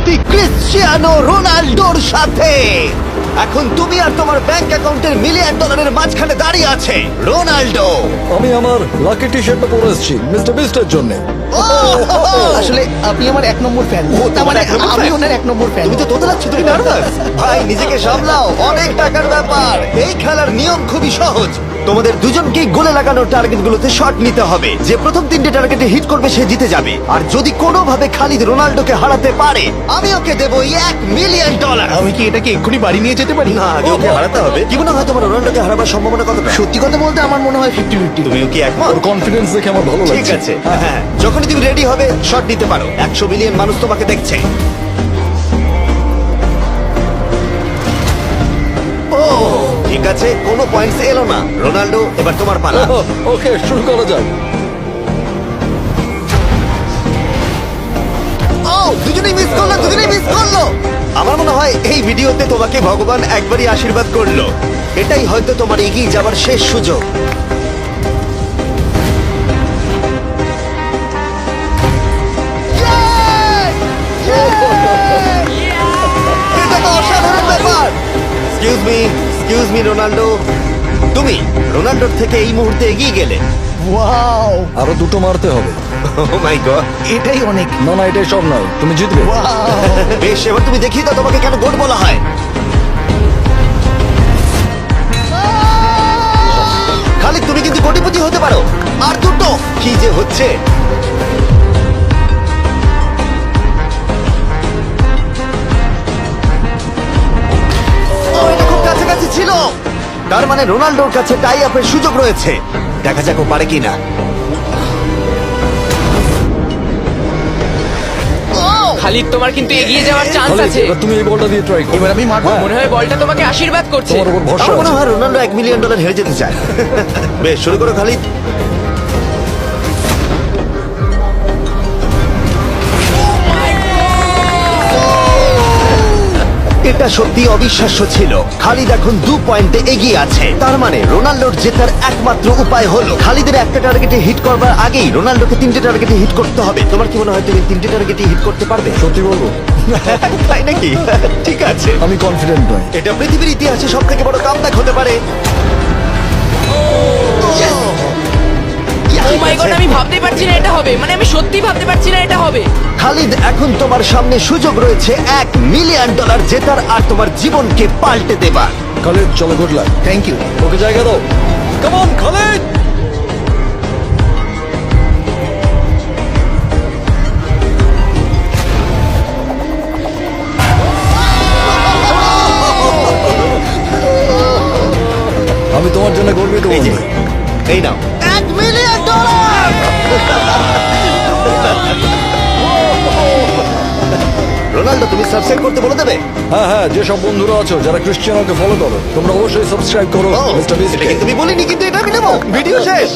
কিংবদন্তি ক্রিশ্চিয়ানো রোনাল্ডোর সাথে। এখন তুমি আর তোমার ব্যাংক অ্যাকাউন্টের মিলিয়ন ডলারের মাঝখানে দাঁড়িয়ে আছে রোনাল্ডো। আমি আমার লাকি টি শার্টটা পরে এসেছি মিস্টার বিস্টের জন্য। আসলে আপনি আমার 1 নম্বর ফ্যান। তোমার এক নম্বর আমি fan? ওনার 1 নম্বর ফ্যান। তুমি তো তোতলাচ্ছ, তুমি নার্ভাস। ভাই নিজেকে সামলাও, অনেক টাকার ব্যাপার। এই খেলার নিয়ম খুবই সহজ। তোমাদের দুজনকেই গোলে লাগানো টার্গেটগুলোতে শট নিতে হবে। যে প্রথম 3টে টার্গেটে হিট করবে সে জিতে যাবে। আর যদি কোনোভাবে খালিদ রোনাল্ডোকে হারাতে পারে, আমি ওকে দেবো $1 মিলিয়ন। আমি কি এটাকে এক্ষুনি বাড়ি নিয়ে যেতে পারি? না, আগে ওকে হারাতে হবে। কি মনে হয় তোমার রোনাল্ডোকে হারাবার সম্ভাবনা কতটা? সত্যি কথা বলতে আমার মনে হয় 50-50। তুমিও কি একমত? ওর কনফিডেন্স দেখে আমার ভালো ঠিক লাগছে। আছে, হ্যাঁ, যখনই তুমি রেডি হবে শট নিতে পারো। 100 মিলিয়ন মানুষ তোমাকে দেখছে। ও ঠিক আছে, কোনো পয়েন্টস এলো না। রোনাল্ডো, এবার তোমার পালা। ওকে, শুরু করা যাক। ও দুজনেই মিস করলো, দুজনেই মিস করলো। আমার মনে হয় এই ভিডিওতে তোমাকে ভগবান একবারই আশীর্বাদ করলো। এটাই হয়তো তোমার এগিয়ে যাবার শেষ সুযোগ। এটা তো অসাধারণ ব্যাপার। এক্সকিউজ মি রোনাল্ডো, তুমি রোনাল্ডোর থেকে এই মুহূর্তে এগিয়ে গেলে। ওয়াও, আরো দুটো মারতে হবে। ও মাই গড, এটাই অনেক। না না, এটাই সব নয়, তুমি জিতবে। বেশ, এবার তুমি দেখিয়ে দাও তোমাকে কেন গোট বলা হয়। খালিদ, তুমি কিন্তু কোটিপতি হতে পারো। আর দুটো কি যে হচ্ছে। ও, এটা খুব কাছাকাছি ছিল। তার মানে রোনাল্ডোর কাছে টাই আপের সুযোগ রয়েছে। দেখা যাক ও পারে কিনা। খালিদ, তোমার কিন্তু এগিয়ে যাওয়ার চান্স খালিদ, আছে। এবার তুমি এই বলটা দিয়ে ট্রাই করো। এবার আমি মারবো। হ্যাঁ, মনে হয় বলটা তোমাকে আশীর্বাদ করছে। তোমার উপর ভরসা আমার মনে আছে। হয় রোনাল্ডো $1 মিলিয়ন হেরে যেতে চায়। বেশ, শুরু করো খালিদ। এটা সত্যি অবিশ্বাস্য ছিল। খালিদ এখন 2 পয়েন্টে এগিয়ে আছে। তার মানে রোনাল্ডোর জেতার একমাত্র উপায় হলো খালিদের একটা টার্গেটে হিট করবার আগেই রোনাল্ডোকে 3টে টার্গেটে হিট করতে হবে। তোমার কি মনে হয় তুমি 3টে টার্গেটে হিট করতে পারবে? সত্যি বলবো, তাই নাকি? ঠিক আছে, আমি কনফিডেন্ট নই। এটা পৃথিবীর ইতিহাসে সব থেকে বড় কামব্যাক হতে পারে। ও মাই গড, আমি ভাবতে পারছি না এটা হবে। মানে আমি সত্যি ভাবতে পারছি না এটা হবে। খালিদ, এখন তোমার সামনে সুযোগ রয়েছে $1 মিলিয়ন জেতার আর তোমার জীবনকে পাল্টে দেবার। খালিদ, চলো, good luck. Thank you. Okay জায়গা দাও। Come on Khalid. আমি তোমার জন্য গর্বিত এই যে, বন্ধু। এই নাও $1 মিলিয়ন। রোনাল্ডো, তুমি সাবস্ক্রাইব করতে বলে দেবে। হ্যাঁ হ্যাঁ, যেসব বন্ধুরা আছো যারা ক্রিশ্চিয়ানোকে ফলো করো, তোমরা অবশ্যই সাবস্ক্রাইব করো ও, মিস্টার বিস্ট। এটা কিন্তু তুমি বলিনি, কিন্তু এটা আমি নেবো। ভিডিও শেষ।